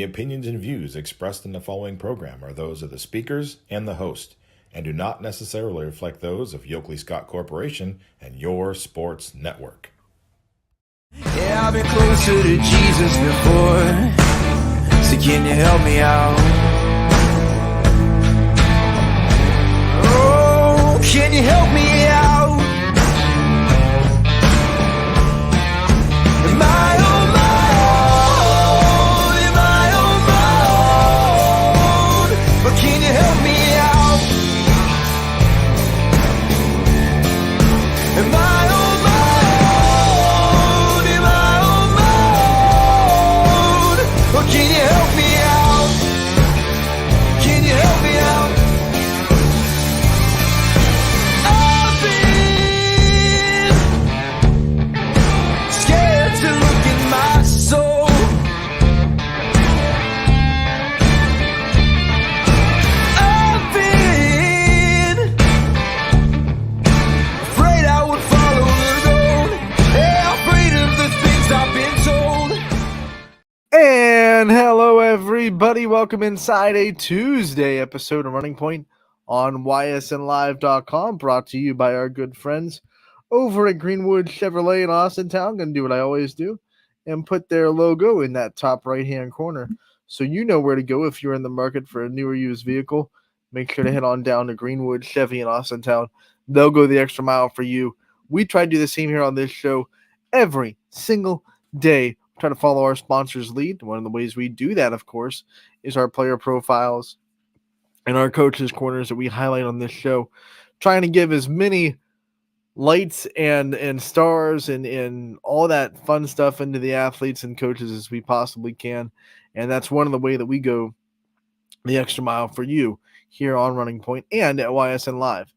opinions and views expressed in the following program are those of the speakers and the host, and do not necessarily reflect those of Yoakley Scott Corporation and your sports network. Yeah, I've been closer to Jesus before, so can you help me out? Oh, can you help me out? Am I on my own? Am I on my own? But can you help me out? Am I on my own? Am I on my own? But can you help me out? Can you help me out? I've been scared to look in my soul. I've been afraid I would follow the road. Yeah, afraid of the things I've been told. And hello, everybody. Welcome inside a Tuesday episode of Running Point on ysnlive.com, brought to you by our good friends over at Greenwood Chevrolet in Austintown. Going to do what I always do and put their logo in that top right-hand corner so you know where to go if you're in the market for a new or used vehicle. Make sure to head on down to Greenwood Chevy in Austintown. They'll go the extra mile for you. We try to do the same here on this show every single day. Try to follow our sponsors' lead. One of the ways we do that, of course, is our player profiles and our coaches' corners that we highlight on this show, trying to give as many lights and stars and all that fun stuff into the athletes and coaches as we possibly can. And that's one of the way that we go the extra mile for you here on Running Point and at YSN Live.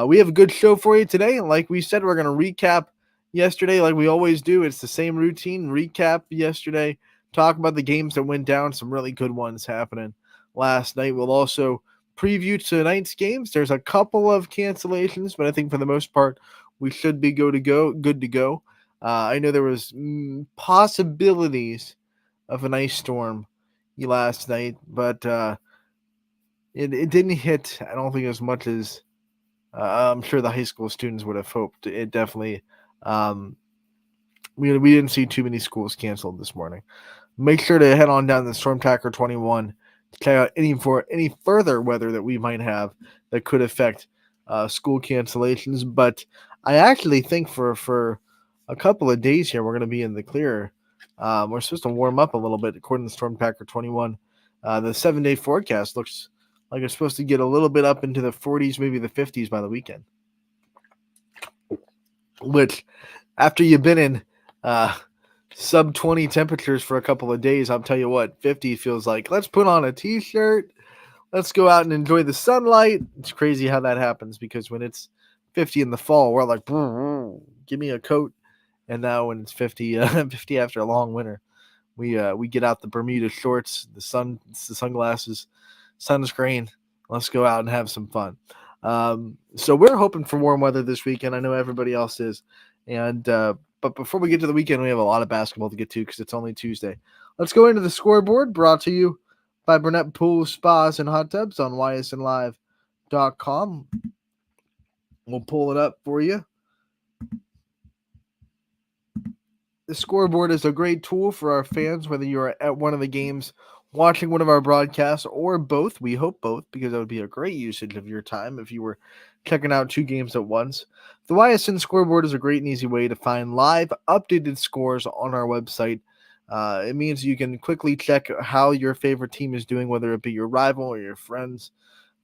We have a good show for you today. Like we said, we're going to recap yesterday like we always do. It's the same routine. Recap yesterday, talk about the games that went down, some really good ones happening last night. We'll also preview tonight's games. There's a couple of cancellations, but I think for the most part we should be good to go. I know there was possibilities of an ice storm last night, but it didn't hit, I don't think, as much as I'm sure the high school students would have hoped. It definitely we didn't see too many schools canceled this morning. Make sure to head on down to Storm Tracker 21 to check out any further weather that we might have that could affect school cancellations. But I actually think for a couple of days here, we're going to be in the clear. We're supposed to warm up a little bit according to Storm Tracker 21. The 7-day forecast looks like it's supposed to get a little bit up into the 40s, maybe the 50s by the weekend. Which, after you've been in sub 20 temperatures for a couple of days, I'll tell you what, 50 feels like, let's put on a t-shirt, let's go out and enjoy the sunlight. It's crazy how that happens, because when it's 50 in the fall, we're like, give me a coat. And now when it's 50 after a long winter, we get out the Bermuda shorts, the sunglasses, sunscreen. Let's go out and have some fun. So we're hoping for warm weather this weekend. I know everybody else is. And but before we get to the weekend, we have a lot of basketball to get to because it's only Tuesday. Let's go into the scoreboard, brought to you by Burnett Pool, Spas, and Hot Tubs on ysnlive.com. We'll pull it up for you. The scoreboard is a great tool for our fans, whether you're at one of the games, watching one of our broadcasts, or both. We hope both, because that would be a great usage of your time if you were checking out two games at once. The YSN scoreboard is a great and easy way to find live, updated scores on our website. It means you can quickly check how your favorite team is doing, whether it be your rival or your friends.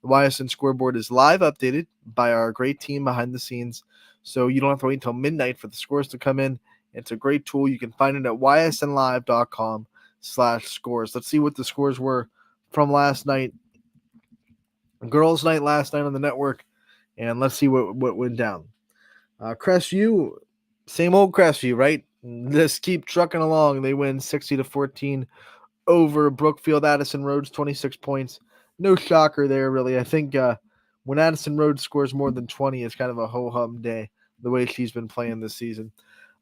The YSN scoreboard is live updated by our great team behind the scenes, so you don't have to wait until midnight for the scores to come in. It's a great tool. You can find it at ysnlive.com/scores. Let's see what the scores were from last night. Girls' night last night on the network, and let's see what went down. Crestview, same old Crestview, right? Just keep trucking along. They win 60-14 over Brookfield. Addison Rhodes, 26 points. No shocker there, really. I think when Addison Rhodes scores more than 20, it's kind of a ho-hum day, the way she's been playing this season.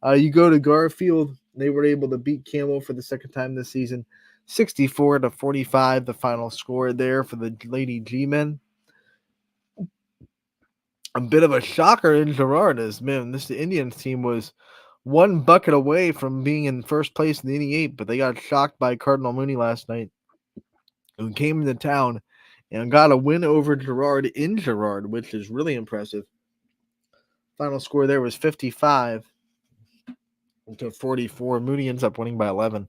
You go to Garfield. They were able to beat Camel for the second time this season, 64-45, the final score there for the Lady G-Men. A bit of a shocker in Girard as, man, the Indians team was one bucket away from being in first place in the inning 8, but they got shocked by Cardinal Mooney last night, who came into town and got a win over Girard in Girard, which is really impressive. Final score there was 55-44. Mooney ends up winning by 11.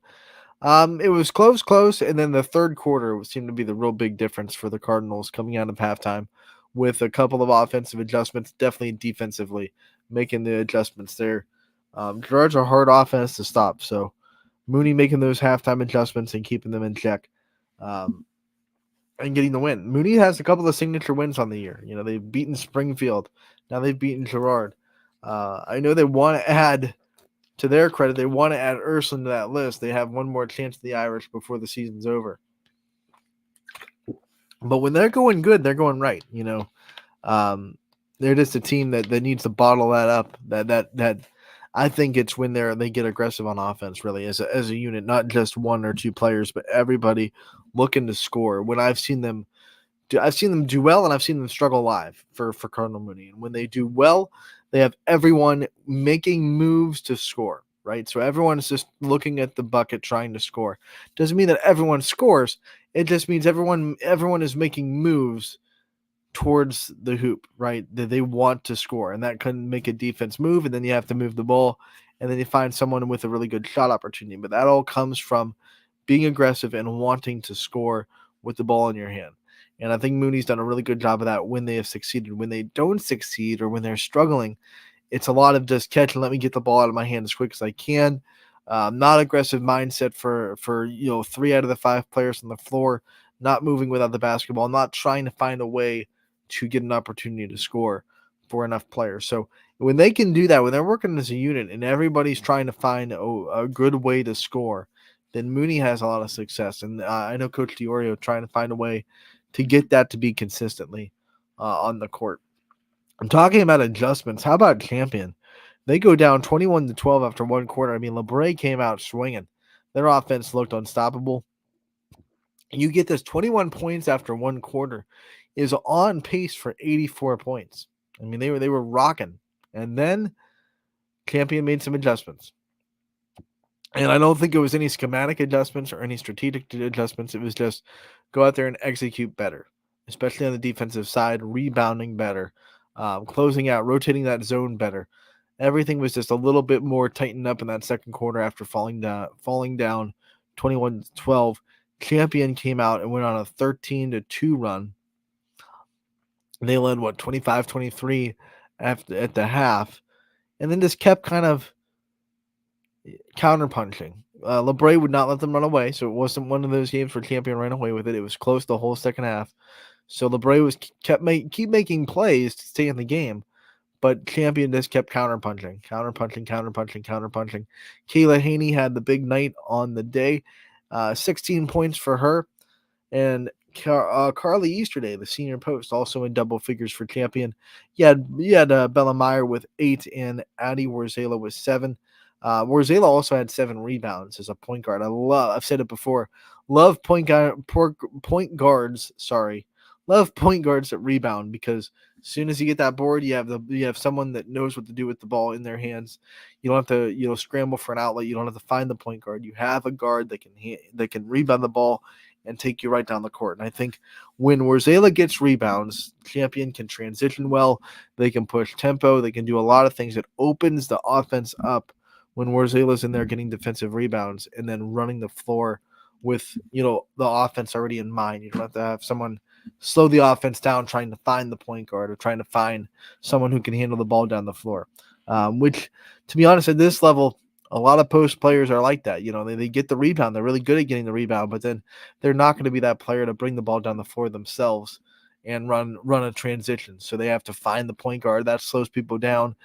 It was close, and then the third quarter seemed to be the real big difference for the Cardinals coming out of halftime with a couple of offensive adjustments, definitely defensively, making the adjustments there. Girard's a hard offense to stop, so Mooney making those halftime adjustments and keeping them in check, and getting the win. Mooney has a couple of signature wins on the year. You know, they've beaten Springfield. Now they've beaten Girard. I know they want to add, to their credit, they want to add Ursuline to that list. They have one more chance at the Irish before the season's over. But when they're going good, they're going right. You know, they're just a team that needs to bottle that up. That I think it's when they get aggressive on offense, really, as a unit, not just one or two players, but everybody looking to score. When I've seen them do well, and I've seen them struggle live for Cardinal Mooney. And when they do well, they have everyone making moves to score, right? So everyone is just looking at the bucket trying to score. Doesn't mean that everyone scores. It just means everyone is making moves towards the hoop, right? That they want to score, and that can make a defense move, and then you have to move the ball, and then you find someone with a really good shot opportunity. But that all comes from being aggressive and wanting to score with the ball in your hand. And I think Mooney's done a really good job of that when they have succeeded. When they don't succeed or when they're struggling, it's a lot of just catch and let me get the ball out of my hand as quick as I can. Not aggressive mindset for 3 out of the 5 players on the floor, not moving without the basketball, not trying to find a way to get an opportunity to score for enough players. So when they can do that, when they're working as a unit and everybody's trying to find a good way to score, then Mooney has a lot of success. And I know Coach DiOrio trying to find a way to get that to be consistently on the court. I'm talking about adjustments. How about Champion? They go down 21-12 after one quarter. I mean, LeBray came out swinging. Their offense looked unstoppable. You get this 21 points after one quarter is on pace for 84 points. I mean, they were rocking. And then Champion made some adjustments. And I don't think it was any schematic adjustments or any strategic adjustments. It was just go out there and execute better, especially on the defensive side, rebounding better, closing out, rotating that zone better. Everything was just a little bit more tightened up in that second quarter after falling down 21-12. Champion came out and went on a 13-2 run. They led 25-23 at the half, and then just kept kind of counterpunching. LeBray would not let them run away, so it wasn't one of those games where Champion ran away with it. It was close the whole second half. So LeBray was keep making plays to stay in the game, but Champion just kept counterpunching. Kayla Haney had the big night on the day, 16 points for her, and Carly Easterday, the senior post, also in double figures for Champion. You had Bella Meyer with 8 and Addie Warzela with 7. Warzela also had 7 rebounds as a point guard. I've said it before, love point guards that rebound, because as soon as you get that board, you have someone that knows what to do with the ball in their hands. You don't have to scramble for an outlet. You don't have to find the point guard. You have a guard that can rebound the ball and take you right down the court. And I think when Warzela gets rebounds, Champion can transition well. They can push tempo. They can do a lot of things that opens the offense up when Warzela's in there getting defensive rebounds and then running the floor with the offense already in mind. You don't have to have someone slow the offense down trying to find the point guard or trying to find someone who can handle the ball down the floor. Which, to be honest, at this level, a lot of post players are like that. They get the rebound. They're really good at getting the rebound, but then they're not going to be that player to bring the ball down the floor themselves and run a transition. So they have to find the point guard. That slows people down,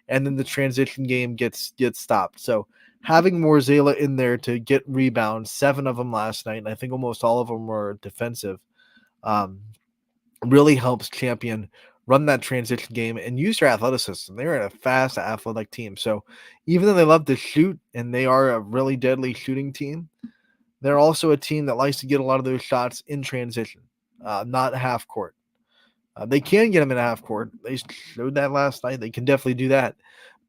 and then the transition game gets stopped. So having Warzela in there to get rebounds, 7 of them last night, and I think almost all of them were defensive, really helps Champion run that transition game and use their athleticism. They're a fast, athletic team. So even though they love to shoot and they are a really deadly shooting team, They're also a team that likes to get a lot of those shots in transition, not half court. They can get them in half court. They showed that last night. They can definitely do that.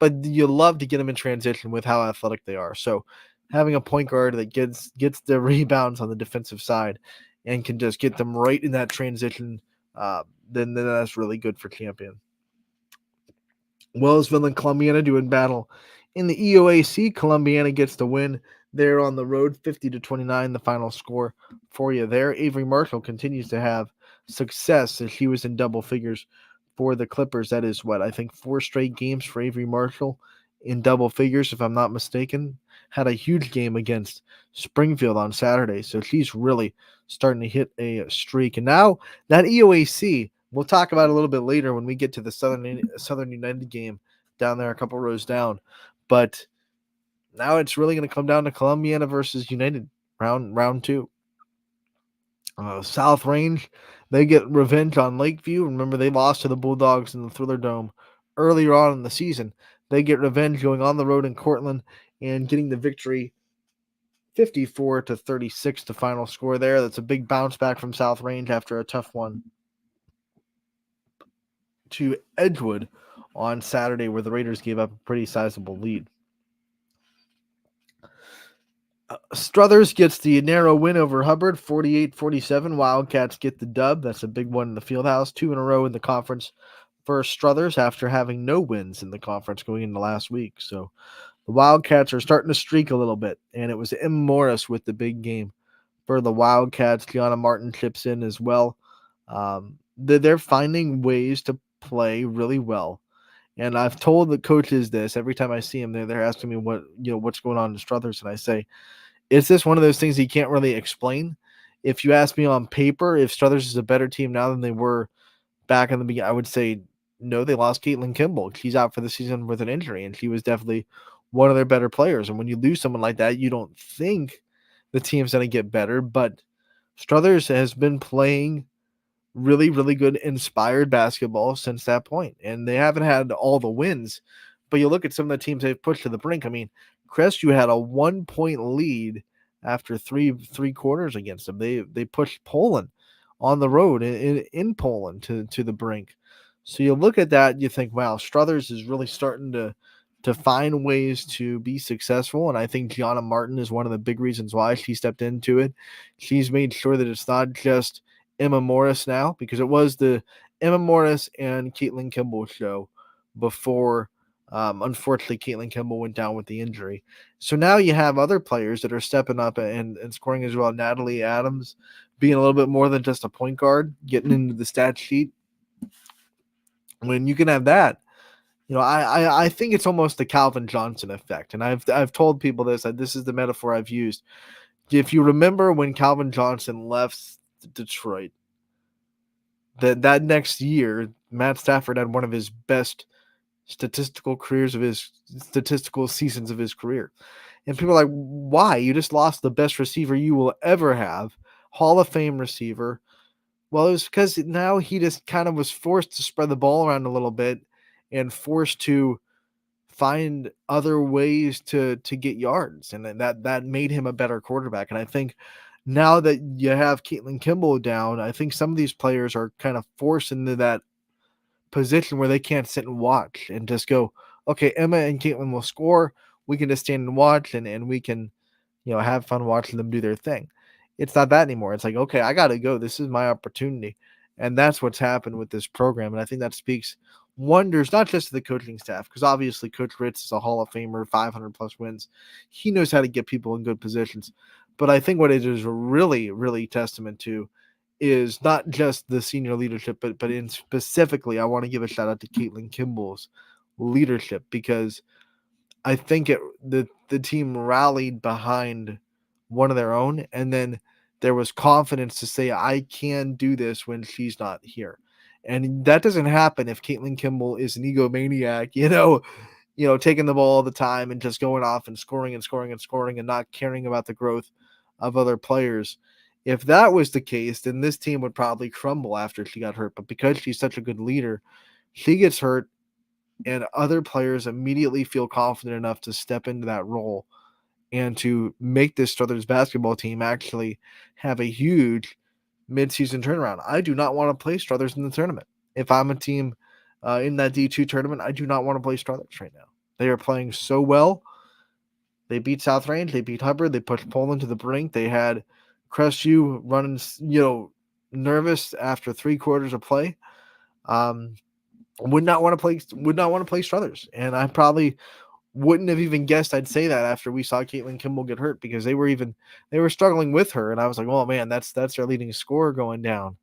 But you love to get them in transition with how athletic they are. So having a point guard that gets the rebounds on the defensive side and can just get them right in that transition, then that's really good for Champion. Wellsville and Columbiana doing battle in the EOAC. Columbiana gets the win. They're on the road, 50-29, the final score for you there. Avery Marshall continues to have success as he was in double figures for the Clippers. That is what I think 4 straight games for Avery Marshall in double figures, if I'm not mistaken. Had a huge game against Springfield on Saturday, so she's really starting to hit a streak. And now that EOAC, we'll talk about it a little bit later when we get to the Southern United game down there, a couple rows down. But now it's really going to come down to Columbiana versus United, round 2. South Range, they get revenge on Lakeview. Remember, they lost to the Bulldogs in the Thriller Dome earlier on in the season. They get revenge going on the road in Cortland and getting the victory 54-36, the final score there. That's a big bounce back from South Range after a tough one to Edgewood on Saturday, where the Raiders gave up a pretty sizable lead. Struthers gets the narrow win over Hubbard, 48-47. Wildcats get the dub. That's a big one in the Fieldhouse. 2 in a row in the conference for Struthers after having no wins in the conference going into last week. So the Wildcats are starting to streak a little bit, and it was M. Morris with the big game for the Wildcats. Gianna Martin chips in as well. They're finding ways to play really well. And I've told the coaches this every time I see them. They're asking me what's going on in Struthers, and I say, is this one of those things you can't really explain? If you ask me on paper, if Struthers is a better team now than they were back in the beginning, I would say no. They lost Caitlin Kimball. She's out for the season with an injury, and she was definitely one of their better players. And when you lose someone like that, you don't think the team's going to get better. But Struthers has been playing really, really good inspired basketball since that point. And they haven't had all the wins, but you look at some of the teams they've pushed to the brink. I mean, Crestview had a 1-point lead after three quarters against them. They pushed Poland on the road in Poland to the brink. So you look at that and you think, wow, Struthers is really starting to find ways to be successful. And I think Gianna Martin is one of the big reasons why she stepped into it. She's made sure that it's not just Emma Morris now, because it was the Emma Morris and Caitlin Kimball show before, unfortunately, Caitlin Kimball went down with the injury. So now you have other players that are stepping up and scoring as well. Natalie Adams being a little bit more than just a point guard, getting into the stat sheet. When you can have that, I think it's almost the Calvin Johnson effect. And I've told people this is the metaphor I've used. If you remember when Calvin Johnson left Detroit, that next year, Matt Stafford had one of his best statistical seasons of his career. And people are like, why? You just lost the best receiver you will ever have, Hall of Fame receiver. Well, it was because now he just kind of was forced to spread the ball around a little bit and forced to find other ways to get yards. And that made him a better quarterback. And I think now that you have Caitlin Kimball down, I think some of these players are kind of forced into that position where they can't sit and watch and just go, okay, Emma and Caitlin will score. We can just stand and watch and we can, have fun watching them do their thing. It's not that anymore. It's like, okay, I got to go. This is my opportunity. And that's what's happened with this program. And I think that speaks wonders, not just to the coaching staff, because obviously Coach Ritz is a Hall of Famer, 500 plus wins. He knows how to get people in good positions. But I think what it is really, really testament to is not just the senior leadership, but in specifically, I want to give a shout out to Caitlin Kimball's leadership, because I think the team rallied behind one of their own, and then there was confidence to say, I can do this when she's not here. And that doesn't happen if Caitlin Kimball is an egomaniac, taking the ball all the time and just going off and scoring and scoring and scoring and not caring about the growth of other players. If that was the case, then this team would probably crumble after she got hurt. But because she's such a good leader, she gets hurt and other players immediately feel confident enough to step into that role and to make this Struthers basketball team actually have a huge midseason turnaround. I do not want to play Struthers in the tournament. If I'm a team in that D2 tournament, I do not want to play Struthers right now. They are playing so well. They beat South Range. They beat Hubbard. They pushed Poland to the brink. They had Crestview running, nervous after 3 quarters of play. Would not want to play Struthers, and I probably wouldn't have even guessed I'd say that after we saw Caitlin Kimball get hurt, because they were struggling with her, and I was like, oh man, that's their leading scorer going down.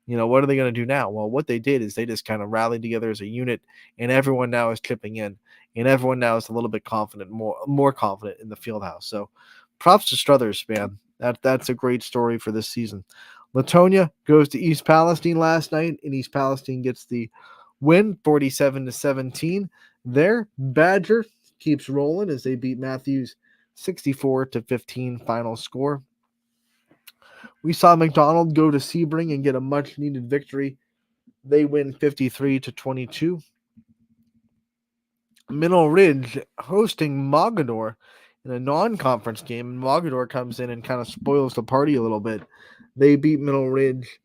What are they going to do now? Well, what they did is they just kind of rallied together as a unit, and everyone now is chipping in, and everyone now is a little bit confident, more confident in the field house. So props to Struthers, man. That's a great story for this season. Latonia goes to East Palestine last night, and East Palestine gets the win 47-17. There, Badger keeps rolling as they beat Matthews 64-15 final score. We saw McDonald go to Sebring and get a much needed victory. They win 53-22. Middle Ridge hosting Mogador in a non-conference game, and Mogador comes in and kind of spoils the party a little bit. They beat Middle Ridge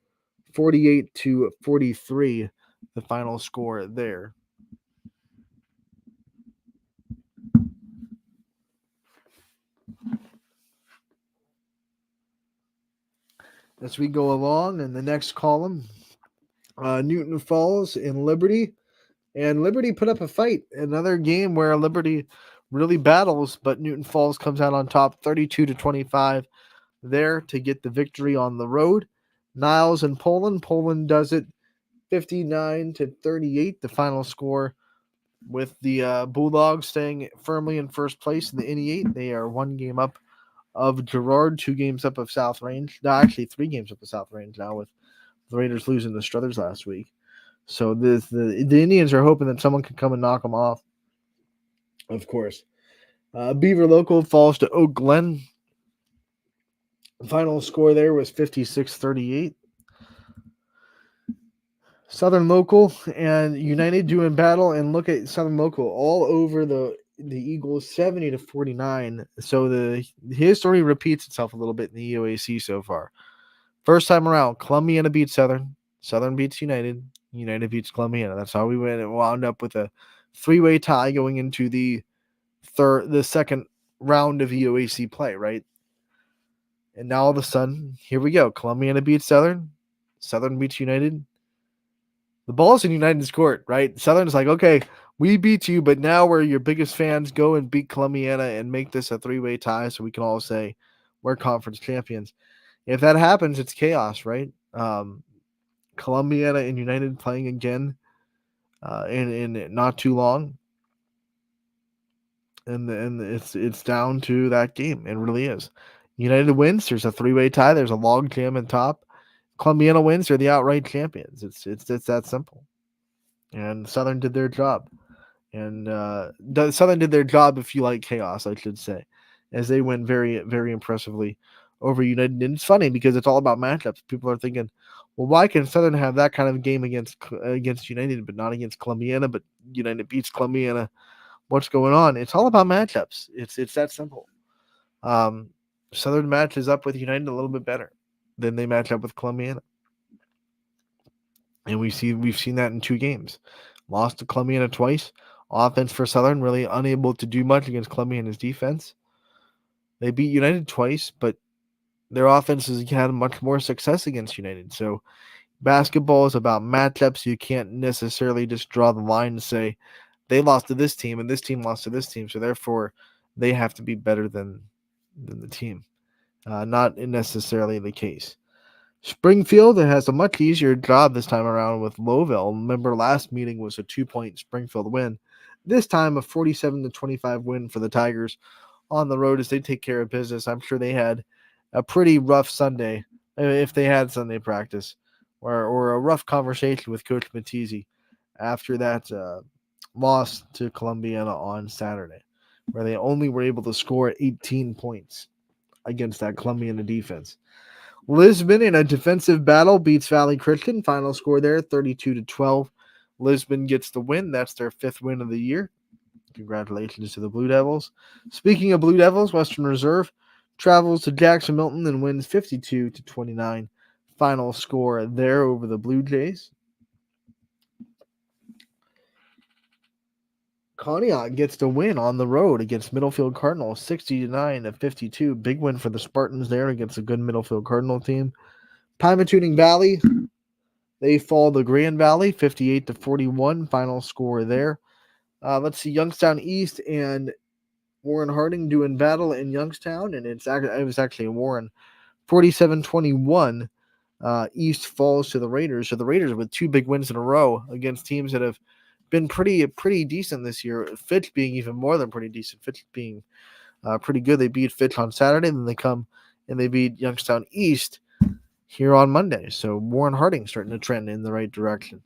48-43, the final score there. As we go along in the next column, Newton Falls and Liberty. And Liberty put up a fight. Another game where Liberty really battles, but Newton Falls comes out on top 32-25 there to get the victory on the road. Niles and Poland. Poland does it 59-38, the final score, with the Bulldogs staying firmly in first place in the NE8. They are 1 game up of Girard, 2 games up of South Range. No, actually 3 games up of South Range now, with the Raiders losing to Struthers last week. So the Indians are hoping that someone can come and knock them off, of course. Beaver Local falls to Oak Glen. The final score there was 56-38. Southern Local and United doing battle, and look at Southern Local all over the Eagles 70-49. So the history repeats itself a little bit in the EOAC so far. First time around, Columbiana beats Southern. Southern beats United. United beats Columbiana. That's how we went. It wound up with a 3-way tie going into the second round of EOAC play, right? And now all of a sudden, here we go. Columbiana beats Southern. Southern beats United. The ball's in United's court, right? Southern's like, okay, we beat you, but now we're your biggest fans. Go and beat Columbiana and make this a 3-way tie so we can all say we're conference champions. If that happens, it's chaos, right? Columbiana and United playing again in not too long, and it's down to that game. It really is. United wins. There's a 3-way tie. There's a log jam in top. Columbiana wins. They're the outright champions. It's that simple. And Southern did their job. And Southern did their job, if you like chaos, I should say, as they win very, very impressively over United. And it's funny because it's all about matchups. People are thinking, well, why can Southern have that kind of game against United, but not against Columbiana? But United beats Columbiana. What's going on? It's all about matchups. It's that simple. Southern matches up with United a little bit better than they match up with Columbiana. And we've seen that in 2 games. Lost to Columbiana twice. Offense for Southern really unable to do much against Columbiana's defense. They beat United twice, but their offense has had much more success against United. So basketball is about matchups. You can't necessarily just draw the line and say they lost to this team and this team lost to this team, so therefore they have to be better than the team. Not necessarily the case. Springfield has a much easier job this time around with Lowville. Remember, last meeting was a 2-point Springfield win. This time a 47-25 win for the Tigers on the road as they take care of business. I'm sure they had a pretty rough Sunday, if they had Sunday practice, or a rough conversation with Coach Matizzi after that loss to Columbiana on Saturday, where they only were able to score 18 points against that Columbiana defense. Lisbon in a defensive battle beats Valley Christian. Final score there, 32-12. Lisbon gets the win. That's their 5th win of the year. Congratulations to the Blue Devils. Speaking of Blue Devils, Western Reserve travels to Jackson Milton and wins 52-29. Final score there over the Blue Jays. Conneaut gets the win on the road against Middlefield Cardinals, 69-52. Big win for the Spartans there against a good Middlefield Cardinal team. Pymatuning Valley, they fall to Grand Valley, 58-41. Final score there. Let's see, Youngstown East and Warren Harding doing battle in Youngstown, and it was actually Warren, 47-21. East falls to the Raiders. So the Raiders with two big wins in a row against teams that have been pretty decent this year. Fitch being even more than pretty decent. Fitch being pretty good. They beat Fitch on Saturday, then they come and they beat Youngstown East here on Monday. So Warren Harding starting to trend in the right direction.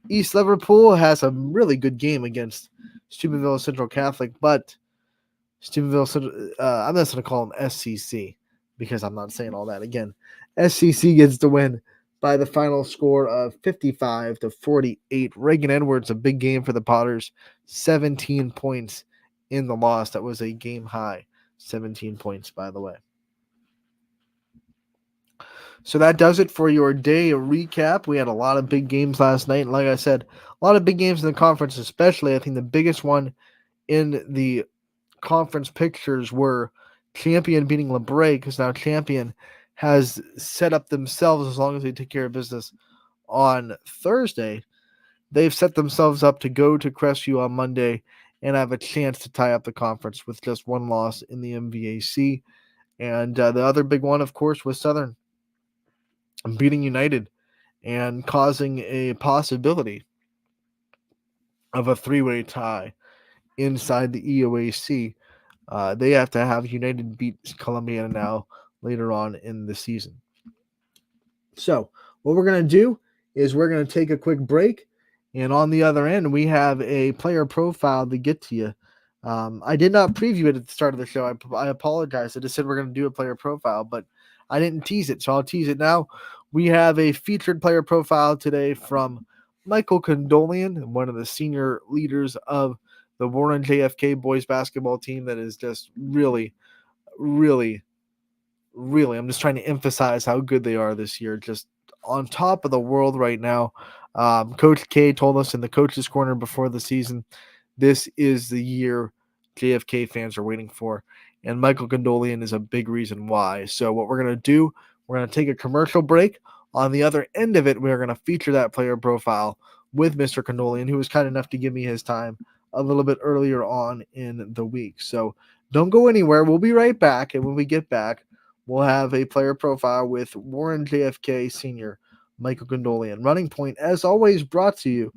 East Liverpool has a really good game against Steubenville Central Catholic, but Steubenville Central, I'm just going to call them SCC because I'm not saying all that again. SCC gets the win by the final score of 55-48. Reagan Edwards, a big game for the Potters, 17 points in the loss. That was a game high, 17 points, by the way. So that does it for your day recap. We had a lot of big games last night. And like I said, a lot of big games in the conference, especially. I think the biggest one in the conference pictures were Champion beating LeBray, because now Champion has set up themselves, as long as they take care of business on Thursday, they've set themselves up to go to Crestview on Monday and have a chance to tie up the conference with just one loss in the MVAC. And the other big one, of course, was Southern beating United and causing a possibility of a three-way tie inside the EOAC. They have to have United beat Columbiana now later on in the season. So what we're going to do is we're going to take a quick break, and on the other end, we have a player profile to get to you. I did not preview it at the start of the show. I apologize. I just said we're going to do a player profile, but I didn't tease it, so I'll tease it now. We have a featured player profile today from Michael Condolian, one of the senior leaders of the Warren JFK boys basketball team that is just really, I'm just trying to emphasize how good they are this year. Just on top of the world right now. Coach K told us in the coach's corner before the season, this is the year JFK fans are waiting for. And Michael Condolian is a big reason why. So what we're going to do, we're going to take a commercial break. On the other end of it, we're going to feature that player profile with Mr. Condolian, who was kind enough to give me his time a little bit earlier on in the week. So don't go anywhere. We'll be right back. And when we get back, we'll have a player profile with Warren JFK Sr., Michael Condolian. Running Point, as always, brought to you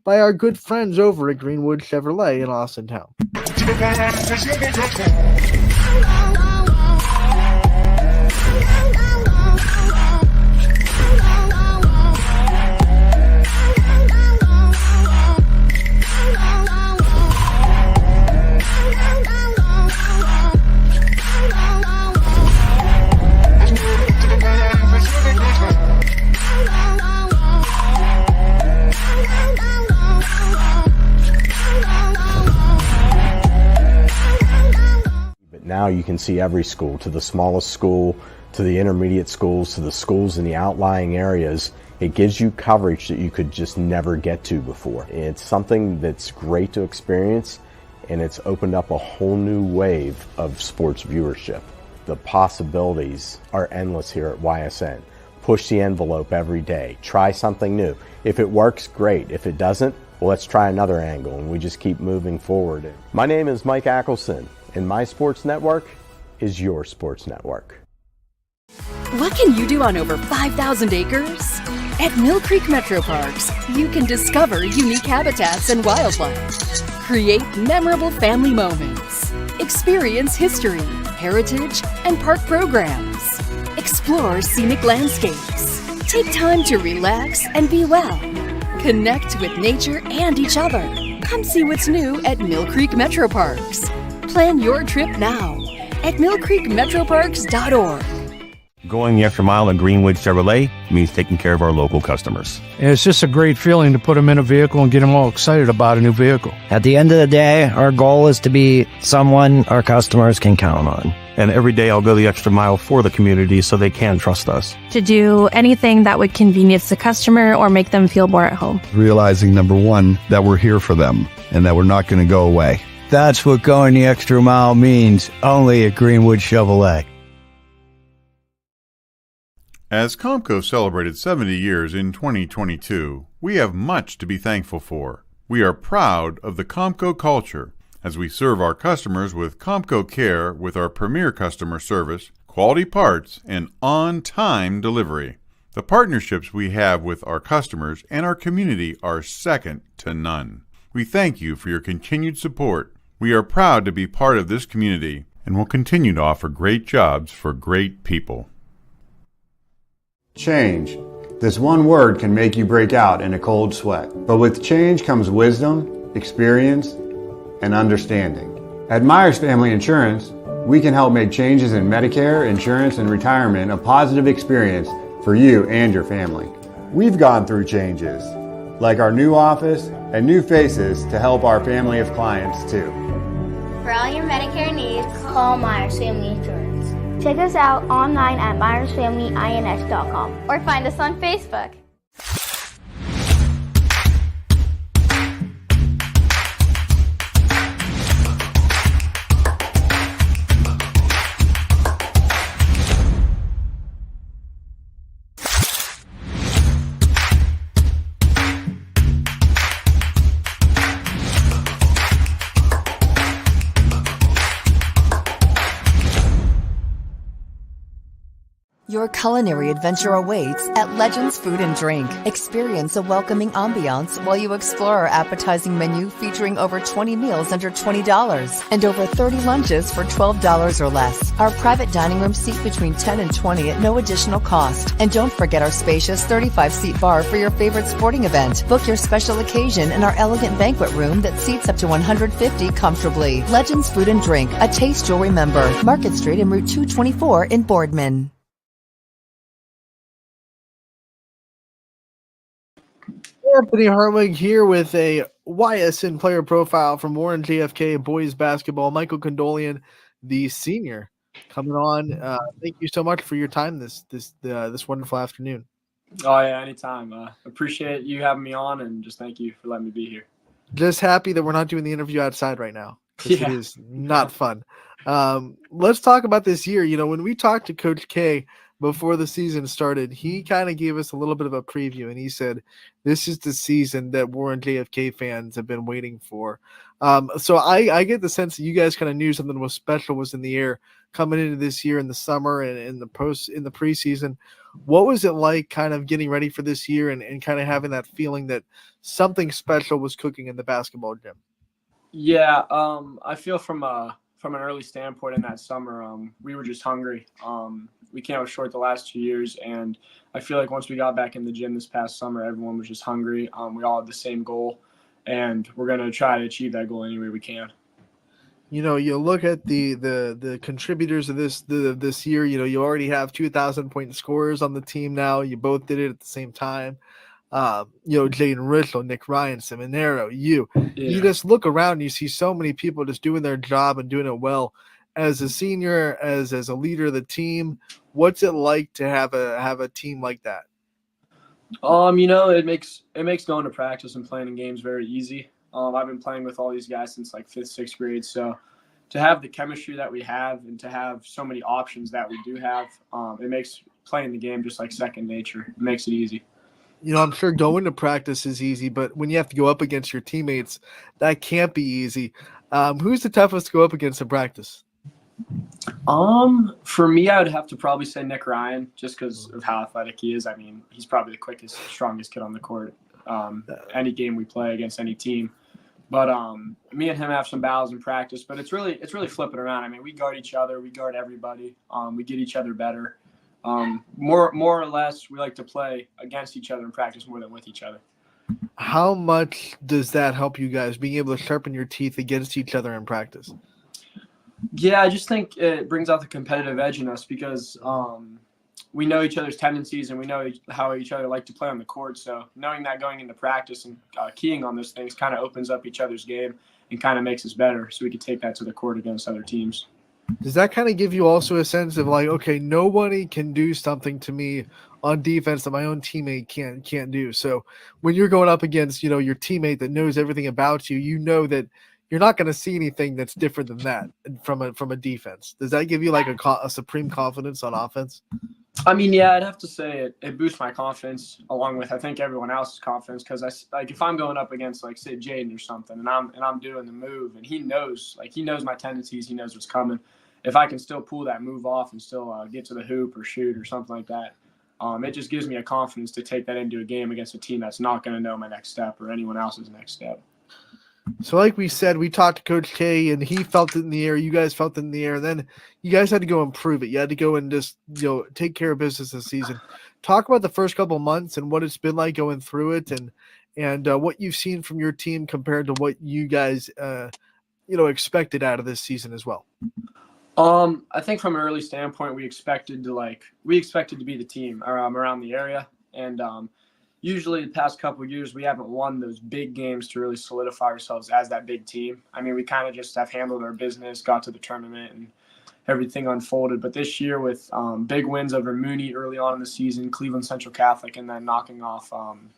by our good friends over at Greenwood Chevrolet in Austintown. Now you can see every school, to the smallest school, to the intermediate schools, to the schools in the outlying areas. It gives you coverage that you could just never get to before. It's something that's great to experience, and it's opened up a whole new wave of sports viewership. The possibilities are endless here at YSN. Push the envelope every day. Try something new. If it works, great. If it doesn't, well, let's try another angle, and we just keep moving forward. My name is Mike Ackelson, and my sports network is your sports network. What can you do on over 5,000 acres? At Mill Creek Metro Parks, you can discover unique habitats and wildlife, create memorable family moments, experience history, heritage, and park programs, explore scenic landscapes, take time to relax and be well, connect with nature and each other. Come see what's new at Mill Creek Metro Parks. Plan your trip now at millcreekmetroparks.org. Going the extra mile at Greenwood Chevrolet means taking care of our local customers. And it's just a great feeling to put them in a vehicle and get them all excited about a new vehicle. At the end of the day, our goal is to be someone our customers can count on. And every day I'll go the extra mile for the community so they can trust us. To do anything that would convenience the customer or make them feel more at home. Realizing, number one, that we're here for them and that we're not going to go away. That's what going the extra mile means, only at Greenwood Chevrolet. As Comco celebrated 70 years in 2022, we have much to be thankful for. We are proud of the Comco culture as we serve our customers with Comco Care with our premier customer service, quality parts, and on-time delivery. The partnerships we have with our customers and our community are second to none. We thank you for your continued support. We are proud to be part of this community and will continue to offer great jobs for great people. Change. This one word can make you break out in a cold sweat. But with change comes wisdom, experience, and understanding. At Myers Family Insurance, we can help make changes in Medicare, insurance, and retirement a positive experience for you and your family. We've gone through changes, like our new office and new faces to help our family of clients too. For all your Medicare needs, call Myers Family Insurance. Check us out online at myersfamilyins.com or find us on Facebook. Your culinary adventure awaits at Legends Food and Drink. Experience a welcoming ambiance while you explore our appetizing menu featuring over 20 meals under $20 and over 30 lunches for $12 or less. Our private dining room seat between 10 and 20 at no additional cost. And don't forget our spacious 35-seat bar for your favorite sporting event. Book your special occasion in our elegant banquet room that seats up to 150 comfortably. Legends Food and Drink, a taste you'll remember. Market Street and Route 224 in Boardman. Anthony Hartwig here with a Ysn player profile from Warren JFK boys basketball. Michael Condolian, the senior, coming on. Thank you so much for your time this wonderful afternoon. Oh yeah, anytime. Appreciate you having me on, and just thank you for letting me be here. Just happy that we're not doing the interview outside right now. Yeah. It is not fun. Let's talk about this year. You know, when we talked to Coach K before the season started, he kind of gave us a little bit of a preview, and he said, this is the season that Warren JFK fans have been waiting for. So I get the sense that you guys kind of knew something was special was in the air coming into this year in the summer and in the preseason. What was it like kind of getting ready for this year and kind of having that feeling that something special was cooking in the basketball gym? Yeah, I feel from an early standpoint in that summer, we were just hungry. We came up short the last 2 years, and I feel like once we got back in the gym this past summer, everyone was just hungry. We all had the same goal, and we're going to try to achieve that goal any way we can. You know, you look at the contributors of this year. You know, you already have 2,000-point scorers on the team now. You both did it at the same time. You know, Jaden Ritchell, Nick Ryan, Seminaro, you just look around and you see so many people just doing their job and doing it well. As a senior, as a leader of the team, what's it like to have a team like that? You know, it makes going to practice and playing in games very easy. I've been playing with all these guys since like 5th, 6th grade. So to have the chemistry that we have and to have so many options that we do have, it makes playing the game just like second nature. It makes it easy. You know, I'm sure going to practice is easy, but when you have to go up against your teammates, that can't be easy. Who's the toughest to go up against in practice? For me, I would have to probably say Nick Ryan, just because of how athletic he is. I mean, he's probably the quickest, strongest kid on the court. Any game we play against any team. But me and him have some battles in practice, but it's really flipping around. I mean, we guard each other, we guard everybody. We get each other better. More or less, we like to play against each other in practice more than with each other. How much does that help you guys being able to sharpen your teeth against each other in practice? Yeah, I just think it brings out the competitive edge in us because we know each other's tendencies and we know how each other like to play on the court. So knowing that going into practice and keying on those things kind of opens up each other's game and kind of makes us better, so we can take that to the court against other teams. Does that kind of give you also a sense of like, okay, nobody can do something to me on defense that my own teammate can't do? So when you're going up against, your teammate that knows everything about you, you know that you're not going to see anything that's different than that from a defense. Does that give you like a supreme confidence on offense? I mean, yeah, I'd have to say it boosts my confidence along with I think everyone else's confidence, because if I'm going up against like say Jaden or something and I'm doing the move and he knows my tendencies, he knows what's coming. If I can still pull that move off and still get to the hoop or shoot or something like that, it just gives me a confidence to take that into a game against a team that's not going to know my next step or anyone else's next step. So like we said, we talked to Coach K and he felt it in the air. You guys felt it in the air. Then you guys had to go and prove it. You had to go and just, take care of business this season. Talk about the first couple of months and what it's been like going through it and what you've seen from your team compared to what you guys, expected out of this season as well. I think from an early standpoint, we expected to be the team around the area. And, usually the past couple of years, we haven't won those big games to really solidify ourselves as that big team. I mean, we kind of just have handled our business, got to the tournament, and everything unfolded. But this year with big wins over Mooney early on in the season, Cleveland Central Catholic, and then knocking off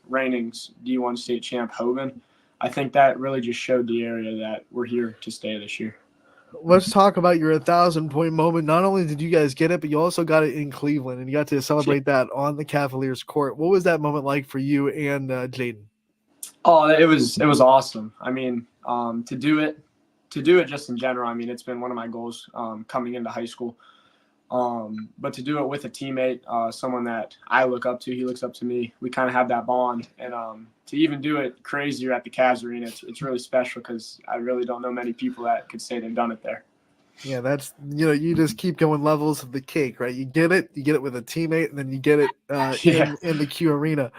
reigning D1 state champ Hogan, I think that really just showed the area that we're here to stay this year. Let's talk about your 1,000-point moment. Not only did you guys get it, but you also got it in Cleveland, and you got to celebrate that on the Cavaliers court. What was that moment like for you and Jaden? Oh, it was awesome. I mean, to do it just in general. I mean, it's been one of my goals coming into high school. But to do it with a teammate, someone that I look up to, he looks up to me. We kind of have that bond, and to even do it crazier at the Cavs arena, it's really special because I really don't know many people that could say they've done it there. Yeah, that's you just keep going levels of the cake, right? You get it with a teammate, and then you get it in the Q arena.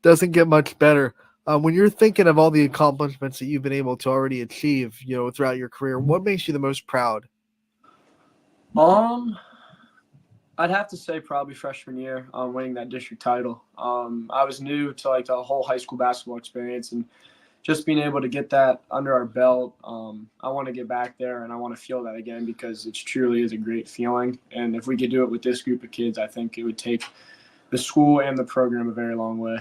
Doesn't get much better. When you're thinking of all the accomplishments that you've been able to already achieve, throughout your career, what makes you the most proud? I'd have to say probably freshman year, winning that district title. I was new to like the whole high school basketball experience, and just being able to get that under our belt. I want to get back there and I want to feel that again because it truly is a great feeling. And if we could do it with this group of kids, I think it would take the school and the program a very long way.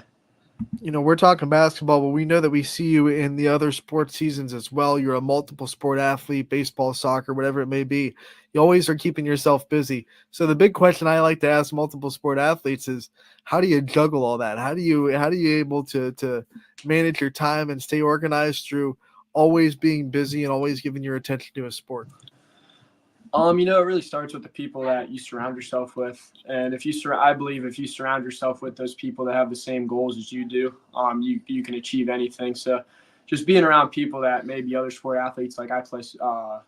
We're talking basketball, but we know that we see you in the other sports seasons as well. You're a multiple sport athlete, baseball, soccer, whatever it may be. You always are keeping yourself busy. So the big question I like to ask multiple sport athletes is, how do you juggle all that? How do you able to manage your time and stay organized through always being busy and always giving your attention to a sport? It really starts with the people that you surround yourself with. And I believe if you surround yourself with those people that have the same goals as you do, you can achieve anything. So just being around people that may be other sport athletes, like I play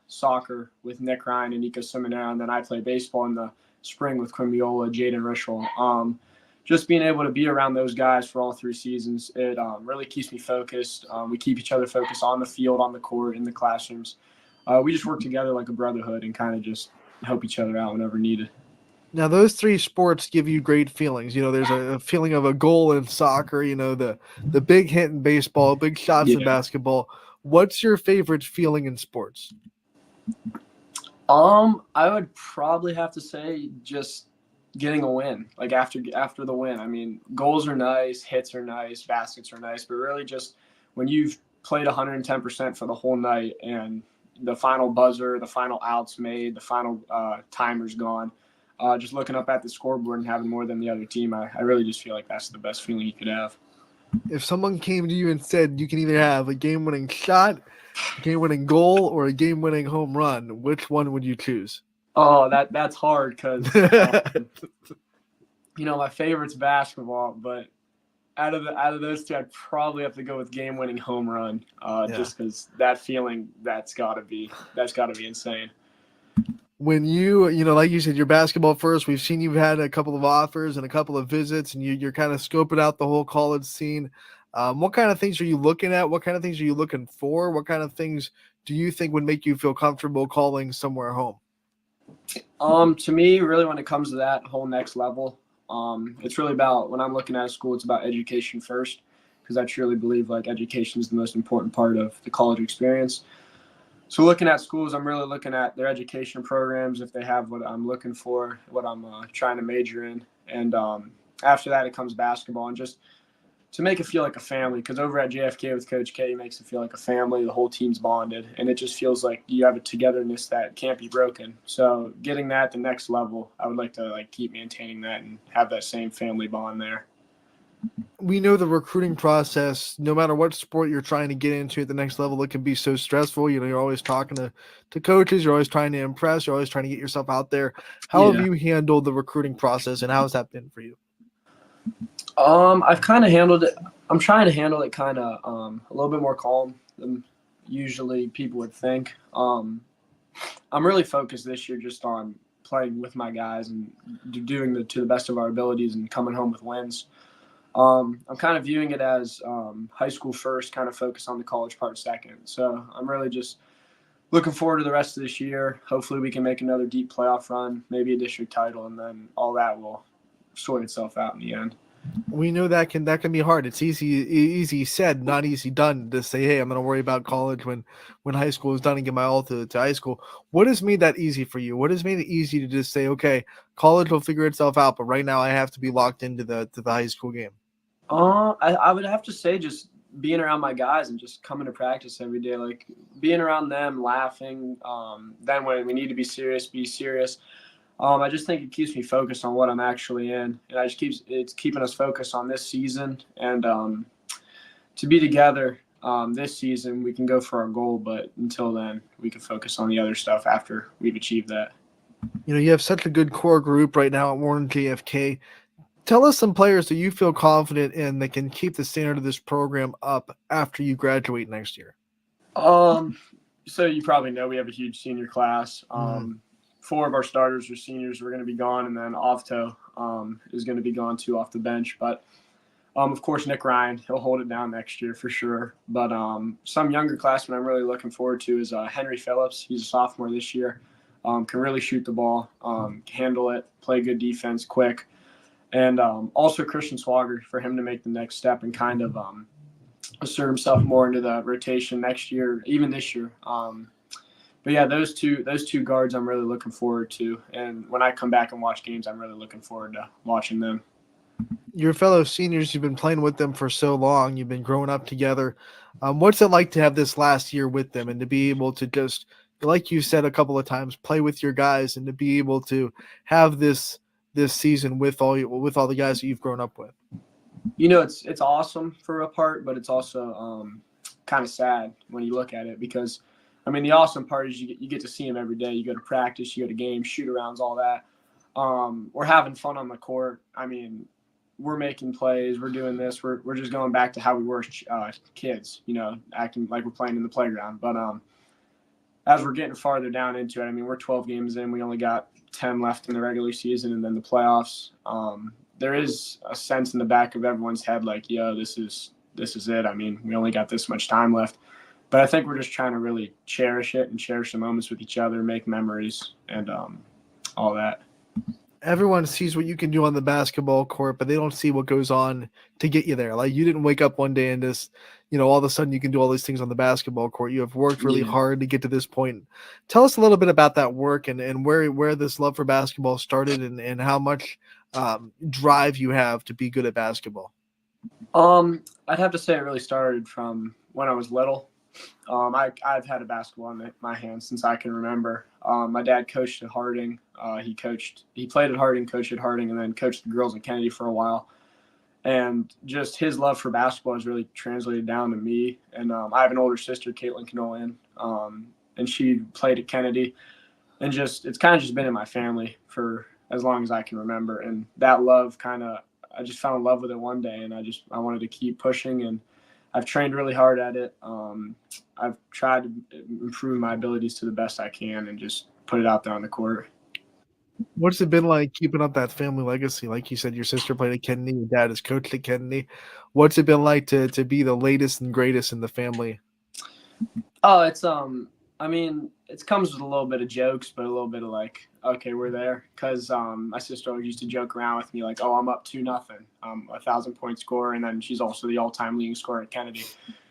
soccer with Nick Ryan and Nico Seminara, and then I play baseball in the spring with Quimiola, Jaden Rishel. Just being able to be around those guys for all 3 seasons, it really keeps me focused. We keep each other focused on the field, on the court, in the classrooms. We just work together like a brotherhood and kind of just help each other out whenever needed. Now, those 3 sports give you great feelings. There's a feeling of a goal in soccer, the big hit in baseball, big shots in basketball. What's your favorite feeling in sports? I would probably have to say just getting a win, like after the win. I mean, goals are nice, hits are nice, baskets are nice, but really just when you've played 110% for the whole night and the final buzzer, the final outs made, the final timer's gone, just looking up at the scoreboard and having more than the other team, I really just feel like that's the best feeling you could have. If someone came to you and said you can either have a game-winning shot, a game-winning goal, or a game-winning home run, which one would you choose? Oh, that's hard because, my favorite's basketball, but out of those 2, I'd probably have to go with game-winning home run, just because that feeling, that's got to be insane. When you like you said, you're basketball first. We've seen you've had a couple of offers and a couple of visits, and you're kind of scoping out the whole college scene. What kind of things are you looking at? What kind of things are you looking for? What kind of things do you think would make you feel comfortable calling somewhere home? To me, really, when it comes to that whole next level, It's really about, when I'm looking at a school, it's about education first, because I truly believe like education is the most important part of the college experience. So looking at schools, I'm really looking at their education programs, if they have what I'm looking for, what I'm trying to major in. And after that, it comes basketball, and just to make it feel like a family, because over at JFK with Coach K, he makes it feel like a family. The whole team's bonded, and it just feels like you have a togetherness that can't be broken. So getting that to the next level, I would like to like keep maintaining that and have that same family bond there. We know the recruiting process, no matter what sport you're trying to get into at the next level, it can be so stressful. You're always talking to coaches, you're always trying to impress, you're always trying to get yourself out there. How have you handled the recruiting process, and how has that been for you? I've kind of handled it. I'm trying to handle it kind of a little bit more calm than usually people would think. I'm really focused this year just on playing with my guys and doing to the best of our abilities and coming home with wins. I'm kind of viewing it as high school first, kind of focus on the college part second. So I'm really just looking forward to the rest of this year. Hopefully we can make another deep playoff run, maybe a district title, and then all that will sort itself out in the end. We know that can be hard. It's easy said, not easy done, to say, hey, I'm going to worry about college when high school is done and get my all to high school. What has made that easy for you? What has made it easy to just say, okay, college will figure itself out, but right now I have to be locked into the high school game? I would have to say just being around my guys and just coming to practice every day, like being around them, laughing. Then when we need to be serious, be serious. I just think it keeps me focused on what I'm actually in, and it's keeping us focused on this season and to be together this season. We can go for our goal, but until then, we can focus on the other stuff after we've achieved that. You have such a good core group right now at Warren JFK. Tell us some players that you feel confident in that can keep the standard of this program up after you graduate next year. So you probably know we have a huge senior class. 4 of our starters are seniors. We're going to be gone, and then Ofto is going to be gone too off the bench. But of course, Nick Ryan, he'll hold it down next year for sure. But some younger classmen I'm really looking forward to is Henry Phillips. He's a sophomore this year. Can really shoot the ball, handle it, play good defense, quick. And also Christian Swagger, for him to make the next step and kind of assert himself more into the rotation next year, even this year. But yeah, those two guards I'm really looking forward to. And when I come back and watch games, I'm really looking forward to watching them. Your fellow seniors, you've been playing with them for so long. You've been growing up together. What's it like to have this last year with them and to be able to just, like you said a couple of times, play with your guys and to be able to have this season with all the guys that you've grown up with? It's awesome for a part, but it's also kind of sad when you look at it, because the awesome part is you get to see them every day. You go to practice, you go to games, shoot-arounds, all that. We're having fun on the court. We're making plays. We're doing this. We're just going back to how we were kids, acting like we're playing in the playground. But as we're getting farther down into it, we're 12 games in. We only got 10 left in the regular season and then the playoffs. There is a sense in the back of everyone's head like, yo, this is it. We only got this much time left. But I think we're just trying to really cherish it and cherish the moments with each other, make memories, and all that. Everyone sees what you can do on the basketball court, but they don't see what goes on to get you there. Like, you didn't wake up one day and just, all of a sudden you can do all these things on the basketball court. You have worked really hard to get to this point. Tell us a little bit about that work and where this love for basketball started and how much drive you have to be good at basketball. I'd have to say it really started from when I was little. I've had a basketball in my hands since I can remember. My dad coached at Harding. He played at Harding, coached at Harding, and then coached the girls at Kennedy for a while. And just his love for basketball has really translated down to me. And I have an older sister, Caitlin Canolan, and she played at Kennedy. And it's kind of just been in my family for as long as I can remember. And that love I just fell in love with it one day, and I wanted to keep pushing, and I've trained really hard at it. I've tried to improve my abilities to the best I can and just put it out there on the court. What's it been like keeping up that family legacy? Like you said, your sister played at Kennedy, your dad is coached at Kennedy. What's it been like to be the latest and greatest in the family? Oh, I mean, it comes with a little bit of jokes, but a little bit of like, okay, we're there. Because my sister always used to joke around with me like, oh, I'm up 2-0, 1,000-point scorer, and then she's also the all-time leading scorer at Kennedy.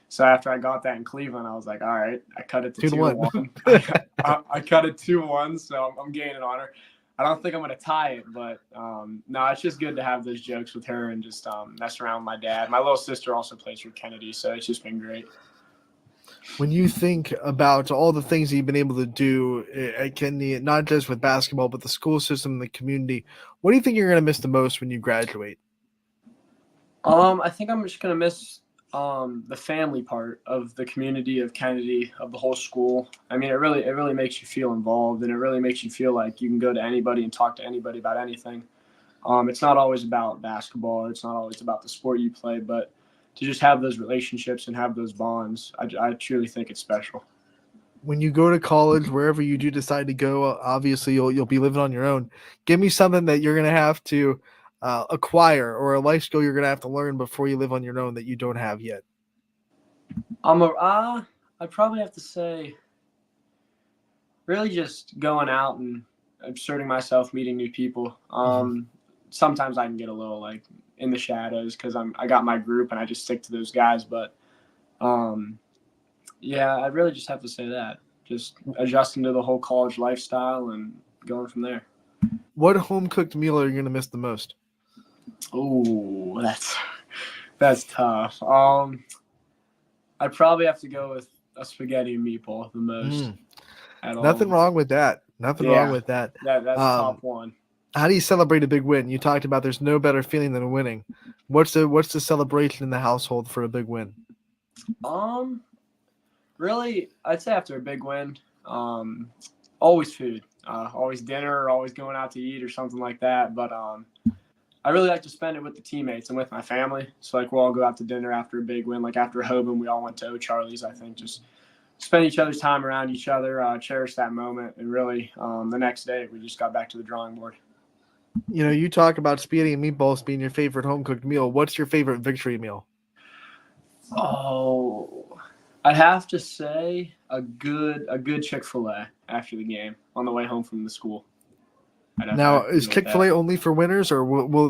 So after I got that in Cleveland, I was like, all right, I cut it to 2-1. I cut it 2-1, so I'm gaining on her. I don't think I'm going to tie it, but no, it's just good to have those jokes with her and just mess around with my dad. My little sister also plays for Kennedy, so it's just been great. When you think about all the things that you've been able to do at Kennedy, not just with basketball, but the school system and the community, what do you think you're going to miss the most when you graduate? I think I'm just going to miss the family part of the community of Kennedy, of the whole school. I mean, it really makes you feel involved, and it really makes you feel like you can go to anybody and talk to anybody about anything. It's not always about basketball. It's not always about the sport you play, but to just have those relationships and have those bonds, I truly think it's special. When you go to college, wherever you do decide to go, obviously you'll be living on your own. Give me something that you're going to have to acquire, or a life skill you're going to have to learn before you live on your own that you don't have yet. I'd probably have to say really just going out and asserting myself, meeting new people. Sometimes I can get a little like in the shadows because I got my group and I just stick to those guys. But yeah, I really just have to say that. Just adjusting to the whole college lifestyle and going from there. What home cooked meal are you going to miss the most? Oh, that's tough. I'd probably have to go with a spaghetti and meatball the most. Nothing wrong with that. Nothing wrong with that. That's top one. How do you celebrate a big win? You talked about there's no better feeling than winning. What's the celebration in the household for a big win? Really, I'd say after a big win, always food, always dinner, always going out to eat or something like that. But I really like to spend it with the teammates and with my family. So like we'll all go out to dinner after a big win. Like after Hoban, we all went to O'Charlie's. I think just spend each other's time around each other, cherish that moment, and really the next day we just got back to the drawing board. You know, you talk about spaghetti and meatballs being your favorite home cooked meal. What's your favorite victory meal? Oh, I'd have to say a good Chick-fil-A after the game on the way home from the school. Now, is Chick-fil-A only for winners, or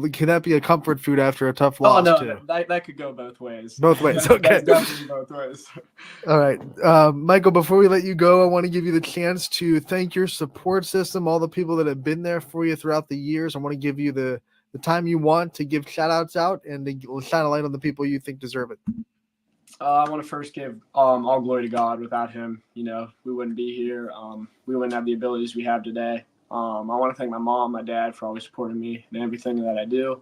can that be a comfort food after a tough loss too? That could go both ways. Both ways, okay. That's definitely both ways. All right, Michael, before we let you go, I want to give you the chance to thank your support system, all the people that have been there for you throughout the years. I want to give you the time you want to give shout-outs out and to shine a light on the people you think deserve it. I want to first give all glory to God. Without him, we wouldn't be here. We wouldn't have the abilities we have today. I want to thank my mom, my dad for always supporting me in everything that I do.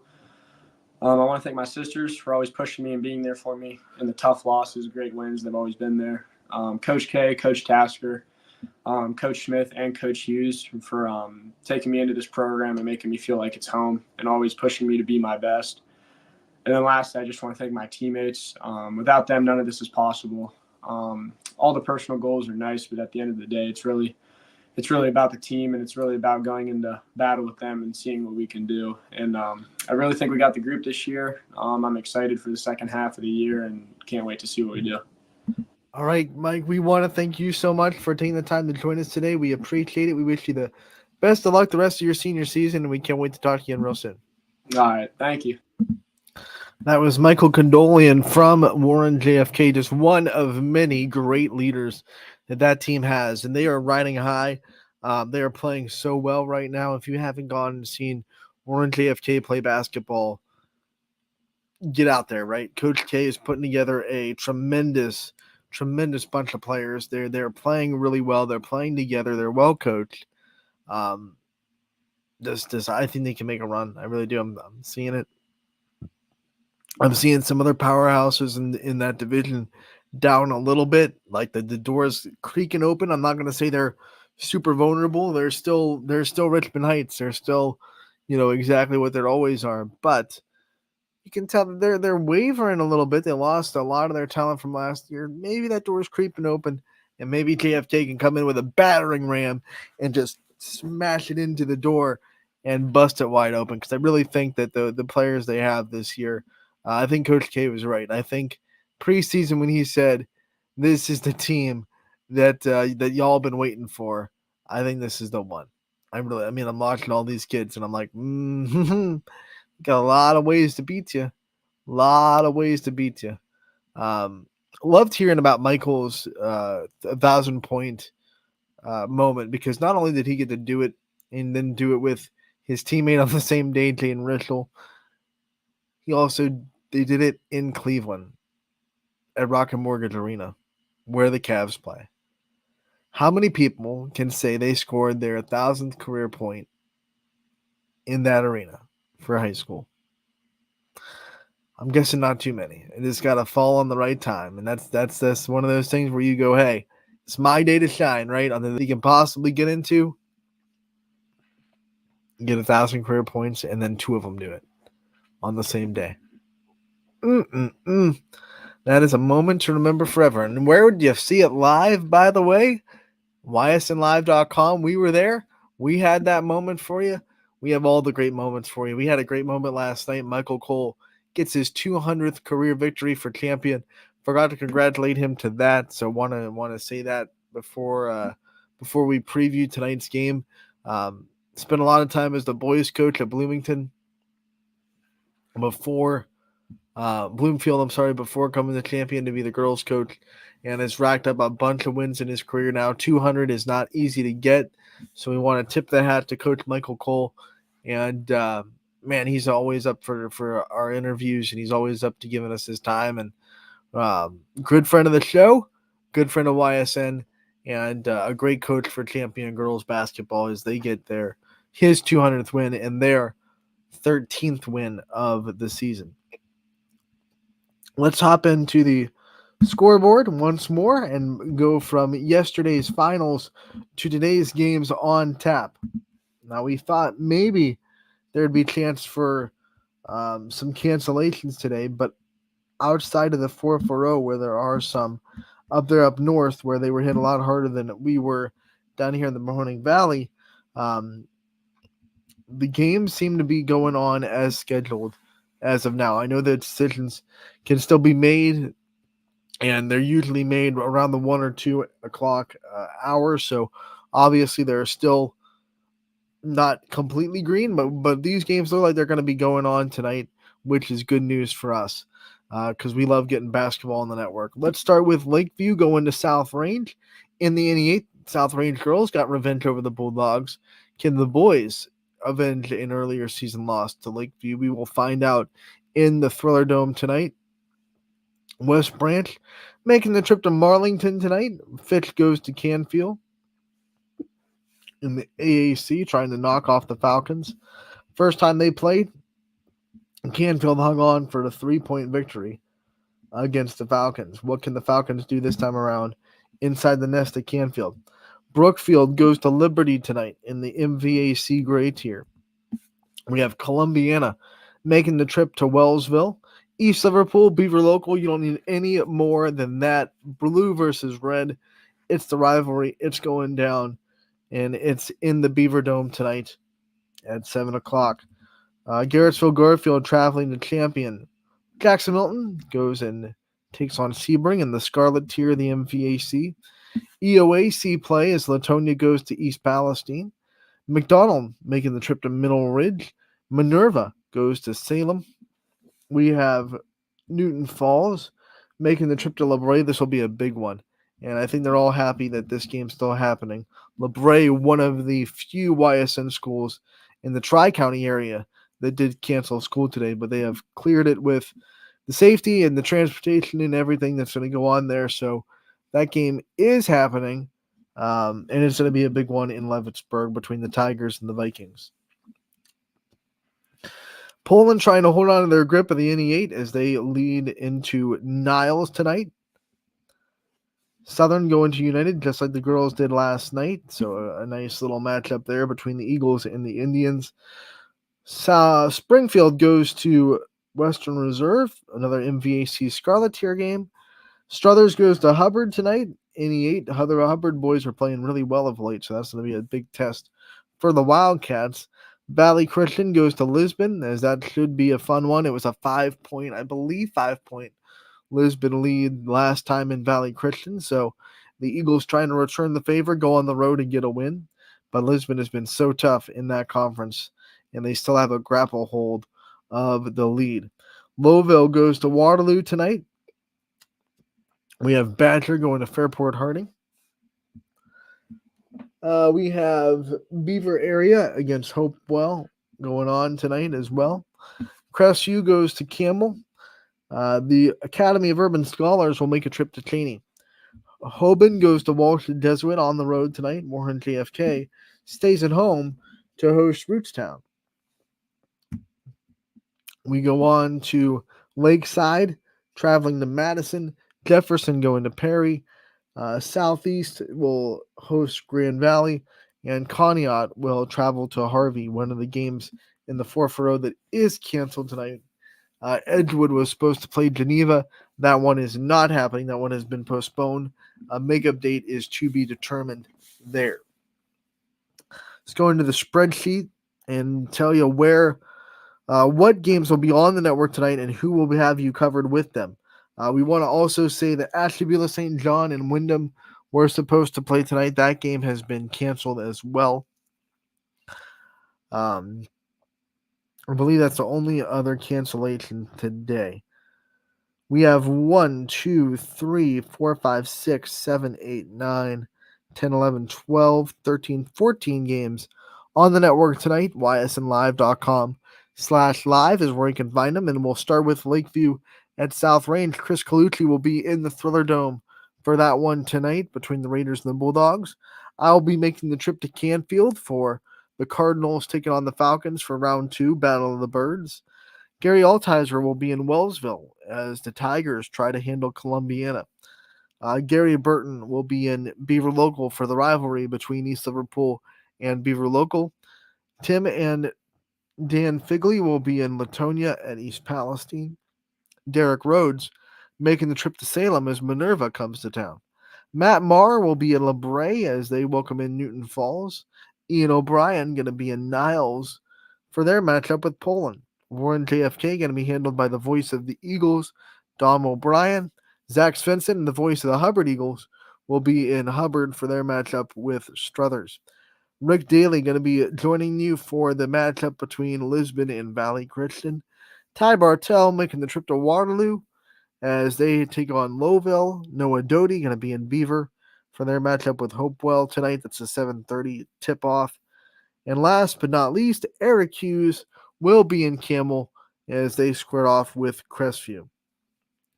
I want to thank my sisters for always pushing me and being there for me in the tough losses, great wins. They've always been there. Coach K, Coach Tasker, Coach Smith, and Coach Hughes for taking me into this program and making me feel like it's home and always pushing me to be my best. And then lastly, I just want to thank my teammates. Without them, none of this is possible. All the personal goals are nice, but at the end of the day, it's really about the team, and it's really about going into battle with them and seeing what we can do. And I really think we got the group this year. I'm excited for the second half of the year and can't wait to see what we do. All right, Mike, we want to thank you so much for taking the time to join us today. We appreciate it. We wish you the best of luck the rest of your senior season, and we can't wait to talk to you again real soon. All right, thank you. That was Michael Condolian from Warren JFK, just one of many great leaders that team has, and they are riding high. They are playing so well right now. If you haven't gone and seen Warren JFK play basketball, get out there, right? Coach K is putting together a tremendous bunch of players. They're playing really well. They're playing together. They're well coached. I think they can make a run. I really do. I'm seeing it. I'm seeing some other powerhouses in that division down a little bit, like the doors creaking open. I'm not going to say they're super vulnerable. They're still Richmond Heights. They're still, exactly what they always are. But you can tell that they're wavering a little bit. They lost a lot of their talent from last year. Maybe that door's creeping open, and maybe JFK can come in with a battering ram and just smash it into the door and bust it wide open. Because I really think that the players they have this year. I think Coach K was right. I think preseason when he said, this is the team that y'all been waiting for. I think this is the one. I'm watching all these kids and I'm like, got a lot of ways to beat you. A lot of ways to beat you. Loved hearing about Michael's 1,000-point moment, because not only did he get to do it and then do it with his teammate on the same day, Jane Ritchell, they did it in Cleveland at Rocket Mortgage Arena, where the Cavs play. How many people can say they scored their 1,000th career point in that arena for high school? I'm guessing not too many. It just got to fall on the right time, and that's one of those things where you go, hey, it's my day to shine, right? On the you can possibly get into, get 1,000 career points, and then 2 of them do it on the same day. That is a moment to remember forever. And where would you see it live, by the way? YSNLive.com. We were there. We had that moment for you. We have all the great moments for you. We had a great moment last night. Michael Cole gets his 200th career victory for Champion. Forgot to congratulate him to that. So want to say that before we preview tonight's game. Spent a lot of time as the boys coach at Bloomington before Bloomfield, before coming to Champion to be the girls coach, and has racked up a bunch of wins in his career now. 200 is not easy to get, so we want to tip the hat to Coach Michael Cole. And man, he's always up for our interviews, and he's always up to giving us his time. And good friend of the show, good friend of YSN, and a great coach for Champion girls basketball as they get his 200th win and their 13th win of the season. Let's hop into the scoreboard once more and go from yesterday's finals to today's games on tap. Now, we thought maybe there'd be a chance for some cancellations today, but outside of the 440, where there are some up north where they were hit a lot harder than we were down here in the Mahoning Valley, the games seem to be going on as scheduled as of now. I know that decisions can still be made, and they're usually made around the 1 or 2 o'clock hour. So obviously they're still not completely green, but these games look like they're going to be going on tonight, which is good news for us because we love getting basketball on the network. Let's start with Lakeview going to South Range. In the NE8, South Range girls got revenge over the Bulldogs. Can the boys avenge an earlier season loss to Lakeview? We will find out in the Thriller Dome tonight. West Branch making the trip to Marlington tonight. Fitch goes to Canfield in the AAC, trying to knock off the Falcons. First time they played, Canfield hung on for the 3-point victory against the Falcons. What can the Falcons do this time around inside the nest at Canfield? Brookfield goes to Liberty tonight in the MVAC gray tier. We have Columbiana making the trip to Wellsville. East Liverpool, Beaver Local, you don't need any more than that. Blue versus red. It's the rivalry. It's going down, and it's in the Beaver Dome tonight at 7 o'clock. Garrettsville Garfield traveling to Champion. Jackson Milton goes and takes on Sebring in the Scarlet tier of the MVAC. EOAC play as Latonia goes to East Palestine. McDonald making the trip to Middle Ridge. Minerva goes to Salem. We have Newton Falls making the trip to LaBrea. This will be a big one, and I think they're all happy that this game's still happening. LaBrea, one of the few YSN schools in the Tri-County area that did cancel school today, but they have cleared it with the safety and the transportation and everything that's going to go on there. So that game is happening, and it's going to be a big one in Leavittsburg between the Tigers and the Vikings. Poland trying to hold on to their grip of the NE8 as they lead into Niles tonight. Southern going to United just like the girls did last night. So a nice little matchup there between the Eagles and the Indians. Springfield goes to Western Reserve, another MVAC Scarlet tier game. Struthers goes to Hubbard tonight. NE8, Hubbard boys are playing really well of late, so that's going to be a big test for the Wildcats. Valley Christian goes to Lisbon, as that should be a fun one. It was a 5-point Lisbon lead last time in Valley Christian, so The Eagles trying to return the favor, go on the road and get a win. But Lisbon has been so tough in that conference, and they still have a grapple hold of the lead. Lowville goes to Waterloo tonight. We have Badger going to Fairport Harding. We have Beaver Area against Hopewell going on tonight as well. Crestview goes to Campbell. The Academy of Urban Scholars will make a trip to Cheney. Hoban goes to Walsh and Jesuit on the road tonight. Moreland JFK stays at home to host Rootstown. We go on to Lakeside, traveling to Madison. Jefferson going to Perry. Southeast will host Grand Valley. And Conneaut will travel to Harvey, one of the games in the 4-4-0 that is canceled tonight. Edgewood was supposed to play Geneva. That one is not happening. That one has been postponed. A makeup date is to be determined there. Let's go into the spreadsheet and tell you what games will be on the network tonight and who will have you covered with them. We want to also say that Ashtabula, St. John, and Wyndham were supposed to play tonight. That game has been canceled as well. I believe that's the only other cancellation today. We have 1, 2, 3, 4, 5, 6, 7, 8, 9, 10, 11, 12, 13, 14 games on the network tonight. ysnlive.com/live is where you can find them. And we'll start with Lakeview at South Range. Chris Colucci will be in the Thriller Dome for that one tonight between the Raiders and the Bulldogs. I'll be making the trip to Canfield for the Cardinals taking on the Falcons for round 2, Battle of the Birds. Gary Altizer will be in Wellsville as the Tigers try to handle Columbiana. Gary Burton will be in Beaver Local for the rivalry between East Liverpool and Beaver Local. Tim and Dan Figley will be in Latonia at East Palestine. Derek Rhodes making the trip to Salem as Minerva comes to town. Matt Marr will be in La Brea as they welcome in Newton Falls. Ian O'Brien going to be in Niles for their matchup with Poland. Warren JFK going to be handled by the voice of the Eagles, Dom O'Brien. Zach Svensson, the voice of the Hubbard Eagles, will be in Hubbard for their matchup with Struthers. Rick Daly going to be joining you for the matchup between Lisbon and Valley Christian. Ty Bartell making the trip to Waterloo as they take on Lowville. Noah Doty going to be in Beaver for their matchup with Hopewell tonight. That's a 7:30 tip-off. And last but not least, Eric Hughes will be in Camel as they square off with Crestview.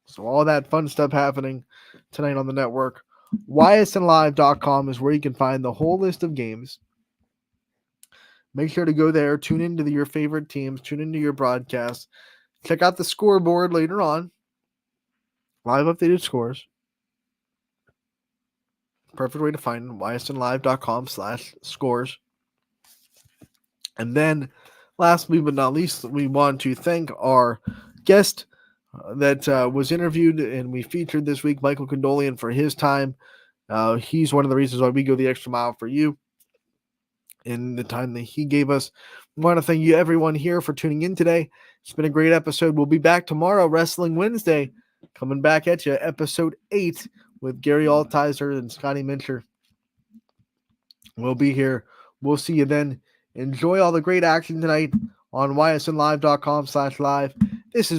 So all that fun stuff happening tonight on the network. ysnlive.com is where you can find the whole list of games. Make sure to go there, tune into your favorite teams, tune into your broadcasts. Check out the scoreboard later on. Live updated scores. Perfect way to find them, ysnlive.com/scores. And then, lastly but not least, we want to thank our guest that was interviewed and we featured this week, Michael Condolian, for his time. He's one of the reasons why we go the extra mile for you in the time that he gave us. We want to thank you, everyone here, for tuning in today. It's been a great episode. We'll be back tomorrow, Wrestling Wednesday, coming back at you, episode 8 with Gary Altizer and Scotty Mincher. We'll be here. We'll see you then. Enjoy all the great action tonight on ysnlive.com/live.